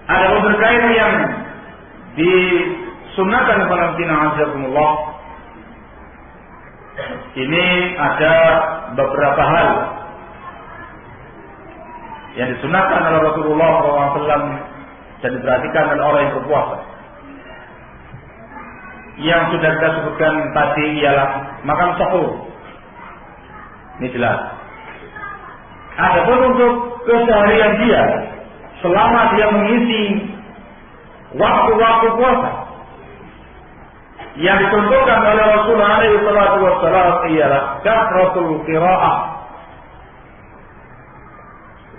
Ada berkait yang disunahkan kepada azakumullah. Ini ada beberapa hal yang disunahkan oleh Rasulullah SAW dan diperhatikan oleh orang yang berpuasa. Yang sudah kita sebutkan tadi ialah makan sahur. Ini jelas. Adapun untuk keseharian dia, selama dia mengisi waktu-waktu puasa, yang dicontohkan oleh Rasulullah SAW ialah kasratul qiraah,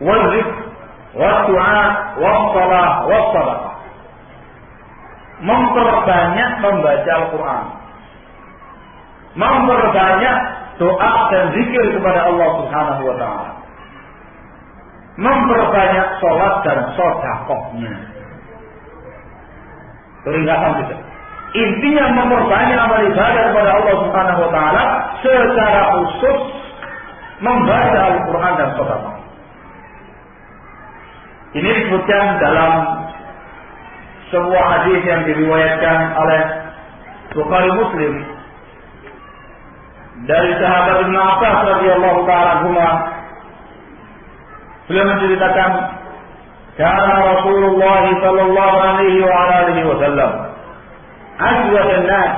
wal zikr, wal du'a, wal salah, wal sadaqah. Memperbanyak membaca Al-Quran, memperbanyak doa dan zikir kepada Allah Subhanahu wa Ta'ala, memperbanyak sholat dan sedekahnya. Peringatan kita. Intinya memperbanyak amal ibadah kepada Allah Subhanahu wa Ta'ala, secara khusus membaca Al-Quran dan sedekah. Ini disebutkan dalam sebuah hadis yang diriwayatkan oleh Bukhari Muslim dari sahabat Ibnu Abbas radhiyallahu ta'ala anhuma. Beliau menceritakan, kana Rasulullah sallallahu alaihi wa alihi wasallam ajwad an-nas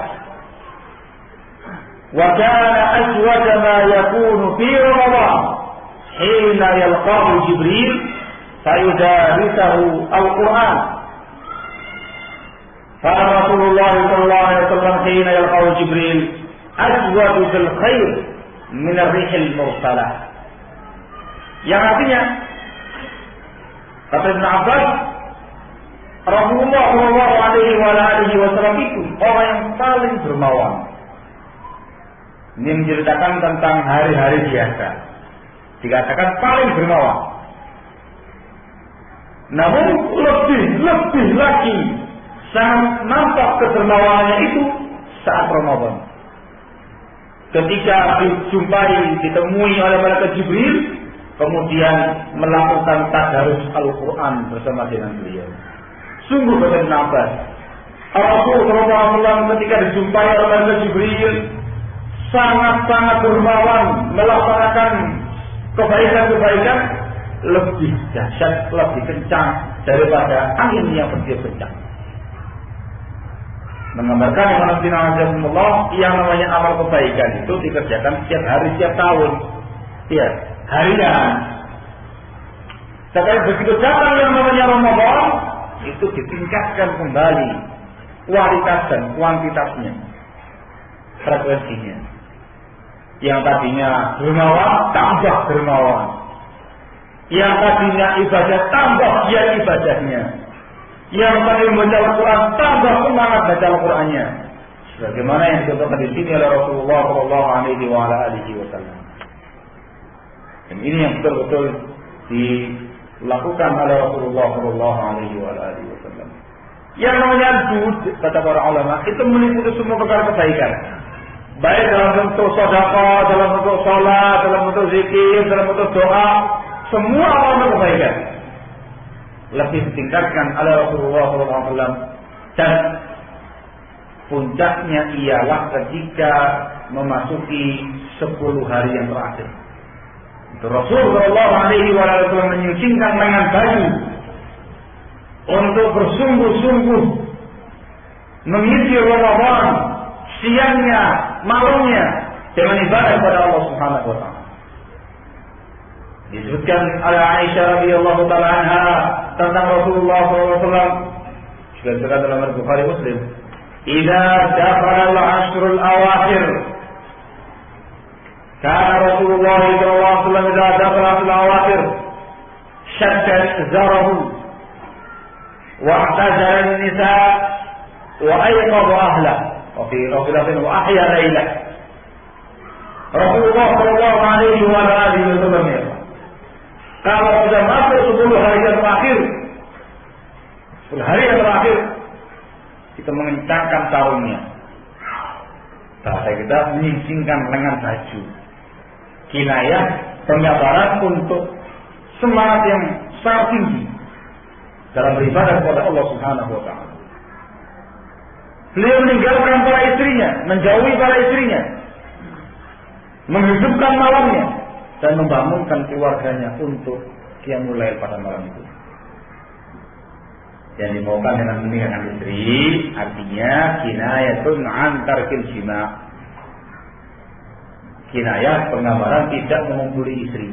wa kana ajwad ma yakunu fi Ramadan hina yalqahu Jibril fayudarithu al-Quran. Kata Rasulullah sallallahu alaihi wasallam hina yalqahu Jibril ajwad bil khair min ar-rihil mursalah. Yang artinya, kata Ibnu Abbas, Rasulullah sallallahu alaihi wasallam itu orang yang paling dermawan. Ini menceritakan tentang hari-hari biasa. Dikatakan paling dermawan. Namun lebih lagi sangat nampak kedermawanannya itu saat Ramadan. Ketika ditemui oleh malaikat Jibril, kemudian melakukan tadarus Al-Quran bersama dengan beliau. Sungguh kata Ibnu Abbas, Rasulullah ketika dijumpai oleh malaikat Jibril sangat-sangat dermawan melaksanakan kebaikan-kebaikan lebih dahsyat, lebih kencang daripada angin yang bertiup kencang. Menggambarkan yang namanya amal kebaikan itu dikerjakan setiap hari, setiap tahun. Ya, harian. Tapi begitu datang yang namanya Ramadan, itu ditingkatkan kembali kualitas dan kuantitasnya, frekuensinya. Yang tadinya dermawan tambah dermawan, yang tadinya ibadah tambah giat ibadahnya, yang tadi membaca Al-Quran tambah semangat baca Al-Qurannya, sebagaimana yang dicontohkan di sini oleh Rasulullah sallallahu alaihi wasallam. Dan ini yang betul-betul dilakukan oleh Rasulullah sallallahu alaihi wasallam. Yang namanya zuhud, kata para ulama, itu meliputi semua perkara kebaikan, baik dalam bentuk sedekah, dalam bentuk salat, dalam bentuk zikir, dalam bentuk doa, semua amal kebaikan lebih ditingkatkan oleh Rasulullah SAW. Dan puncaknya ialah ketika memasuki 10 hari yang terakhir. Rasulullah SAW menyucikan lengan baju untuk bersungguh-sungguh mengisi Ramadan, siangnya, malamnya dengan ibadah kepada Allah Subhanahu wa Ta'ala. Disebutkan oleh Aisyah radhiyallahu taala anha tentang Rasulullah SAW, juga disebutkan dalam Bukhari Muslim, "Idza dakhala al-ashrul awakhir." Kana Rasulullah sallallahu alaihi wasallam idza dakhala al-awakhir shadda izarahu wa i'tazala an-nisaa wa ayqadha ahlahu wa fi riwayatin wa ahya laylah. Rasulullah sallallahu alaihi wasallam kalau sudah masuk 10 hari yang terakhir, 10 hari yang terakhir, kita mengencangkan sarungnya. Bahasa kita menyingsingkan lengan baju. Kinayah, penggambaran untuk semangat yang sangat tinggi. dalam beribadah kepada Allah Subhanahu wa taala. Beliau meninggalkan para istrinya, menjauhi para istrinya, menghidupkan malamnya dan membangunkan keluarganya untuk qiyamul lail pada malam itu. Yang dimaukan dengan meninggalkan istri artinya kinayatun an tarkil jima'. Kinayah penggambaran tidak mengumpuli istri.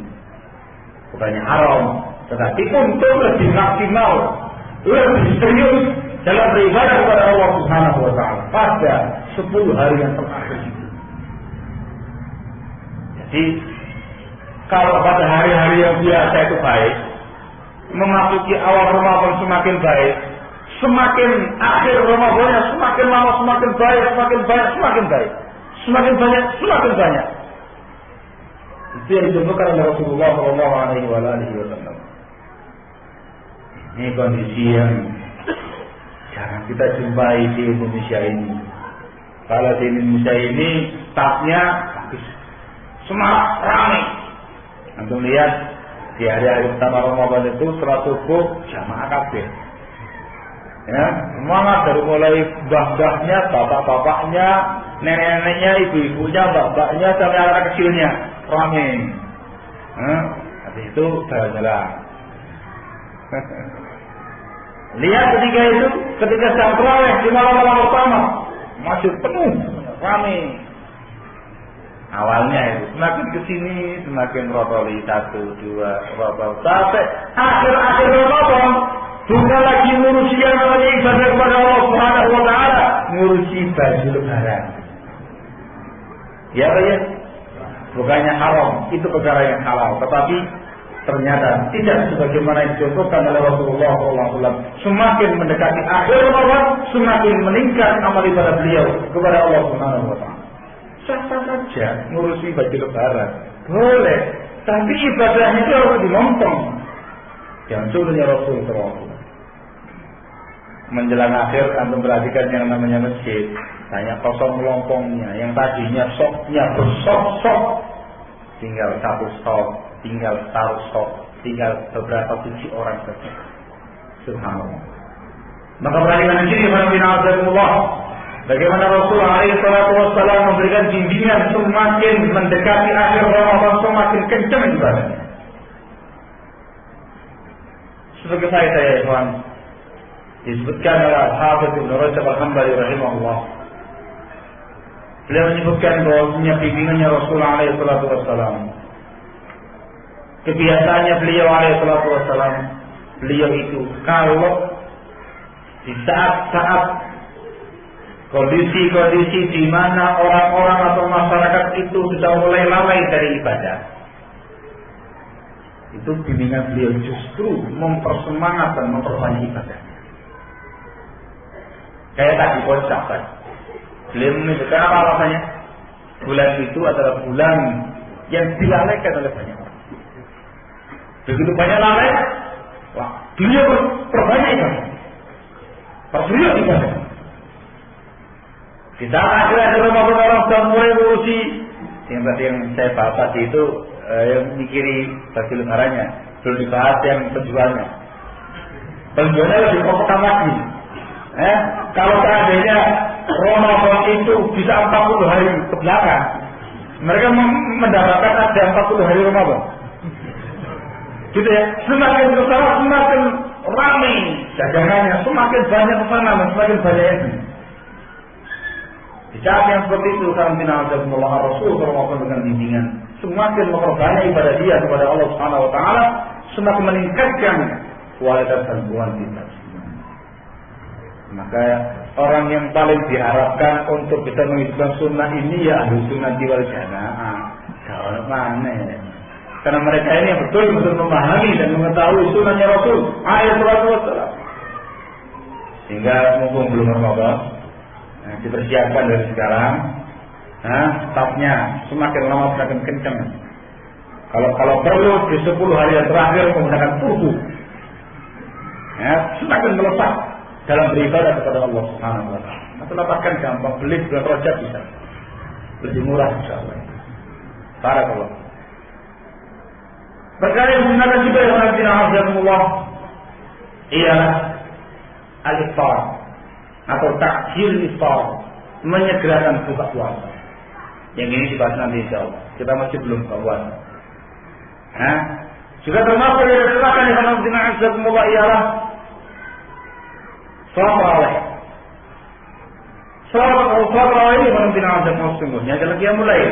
Bukannya haram, tetapi untuk lebih maksimal, lebih serius dalam beribadah kepada Allah Subhanahu wa taala pada 10 hari yang terakhir itu. Jadi kalau pada hari-hari yang biasa itu baik, memasuki awal Ramadan semakin baik, semakin akhir Ramadannya semakin lama semakin baik, semakin banyak semakin baik, semakin banyak semakin banyak. Itu yang ditunjukkan oleh Rasulullah SAW. Ini kondisi yang jarang kita jumpai di Indonesia ini. Kalau di Indonesia ini stafnya bagus, semangat, ramai. Antum lihat di hari-hari pertama Ramadan itu sholat subuh jamaah kabeh. Ya, semangat dari mulai mbah-mbahnya, bapak-bapaknya, nenek-neneknya, ibu-ibunya, mbak-mbaknya sampai anak kecilnya ramai. Habis itu jalan-jalan. Lihat ketika jam tarawih di malam-malam pertama masih penuh, ramai. Awalnya itu semakin kesini semakin rotoli 1, 2, rotol sampai akhir Ramadan bukan lagi ngurusi yang namanya ibadah kepada Allah Subhanahu wa taala, ngurusi baju lebaran. Ya Pak ya, bukannya haram, itu perkara yang halal, tetapi ternyata tidak sebagaimana yang dicontohkan oleh Rasulullah SAW. Semakin mendekati akhir Ramadan, semakin meningkat amal ibadah beliau kepada Allah Subhanahu wa taala. Sah-sah saja ngurusi baju lebaran, boleh, tapi ibadahnya itu harus dimontong. Yang sunnahnya Rasul SAW. Menjelang akhir antum perhatikan yang namanya masjid, hanya kosong melompongnya, yang tadinya soknya bersok-sok, tinggal 1 sok, tinggal 1 sok, tinggal beberapa suci orang saja. Subhanallah. Maka perhatikan di sini Allah, bagaimana Rasulullah SAW memberikan bimbingan semakin mendekati akhir Ramadan semakin kencang ibadahnya. Sebagai saya ikhwan, disebutkan oleh Al-Hafidz Ibnu Rajab Al-Hambali rahimahullah. Beliau menyebutkan bahwasanya bimbingannya Rasulullah SAW, kebiasaannya beliau SAW, beliau itu kalau di saat-saat kondisi-kondisi di mana orang-orang atau masyarakat itu sudah mulai lalai dari ibadah, itu bimbingan beliau justru mempersemangat dan memperbanyak ibadah. Kayak tadi sahabat, beliau menunjukkan apa alasannya? Bulan itu adalah bulan yang dilalaikan oleh banyak orang. Begitu banyak lalai, wah, beliau perbanyak ibadah, perbanyak ibadah. Di saat akhir Ramadan orang sudah mulai ngurusi yang tadi yang saya bahas tadi itu, yang mikiri baju lebarannya, belum dibahas yang penjualnya. Penjualnya lebih kompetan lagi. Kalau seandainya Ramadan itu bisa 40 hari ke belakang, mereka mendapatkan ada 40 hari Ramadan. Gitu ya. Semakin besar semakin ramai dagangannya, semakin banyak pesanan, semakin banyak ini. Di saat yang seperti itu, Rasulullah SAW dengan bimbingan semakin memperbanyak ibadah dia kepada Allah Subhanahu wa taala, semakin meningkatkan kualitas dan kuantitas. Maka orang yang paling diharapkan untuk bisa menghidupkan sunnah ini ya ahlu sunnah wal jamaah. Kalau mana? Karena mereka ini yang betul-betul memahami dan mengetahui sunnahnya Rasul SAW. Sehingga mumpung belum Ramadan, dipersiapkan dari sekarang. Stafnya semakin lama semakin kencang. Kalau perlu di 10 hari yang terakhir menggunakan turbo, semakin melepas dalam beribadah kepada Allah Subhanahu wa taala. Atau dapatkan gampang, beli bulan Rajab bisa. Lebih murah insyaallah. Barakallah. Perkara yang digunakan juga yang Allah ialah al-iftar atau ta'khir iftar, menyegerakan buka puasa. Yang ini dibahas nanti insyaallah. Kita masih belum buka puasa. Juga termasuk yang disebutkan di dalam Nabi Azzakumullah ialah salat tarawih. Salat tarawih ini Nabi Azzakumullah sungguhnya adalah qiyamul lail.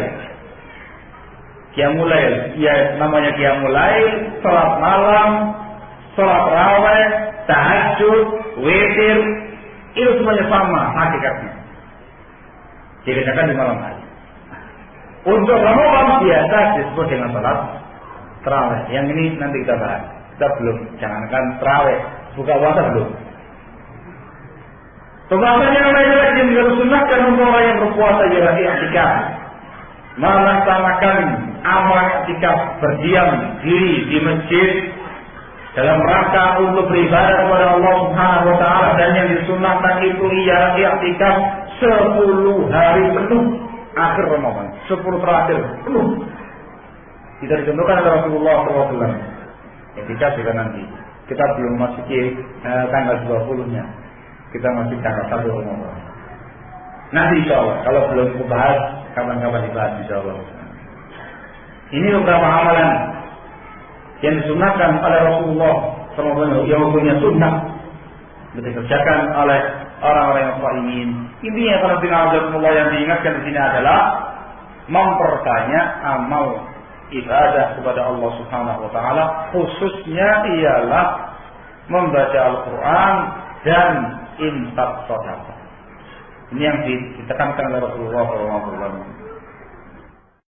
Qiyamul lail, ya namanya qiyamul lail, salat malam, salat tarawih, tahajud, witir, itu semuanya sama hakikatnya. Dikerjakan di malam hari. Untuk Ramadan biasa disebut dengan salat tarawih. Yang ini nanti kita bahas. Kita belum, jangankan tarawih, buka puasa belum. Pembahasan yang lain lagi yang disunahkan untuk orang yang berpuasa ialah i'tikaf. Melaksanakan amal i'tikaf, berdiam diri di masjid dalam rangka untuk beribadah kepada Allah Subhanahu wa taala, dan yang disunahkan itu ialah i'tikaf 10 hari penuh akhir Ramadan, 10 terakhir penuh. Tidak ditentukan oleh Rasulullah SAW. I'tikaf juga nanti. Kita belum masuki tanggal 20-nya. Kita masih tanggal 1 Ramadan. Nanti insyaallah, kalau belum dibahas, kapan-kapan dibahas insyaallah. Ini beberapa amalan yang disunahkan oleh Rasulullah SAW, yang punya sunnah dikerjakan oleh orang-orang yang shaimin. Intinya kalau Rasulullah yang diingatkan di sini adalah memperbanyak amal ibadah kepada Allah Subhanahu wa taala, khususnya ialah membaca Al-Qur'an dan infak sedekah. Ini yang ditekankan oleh Rasulullah SAW.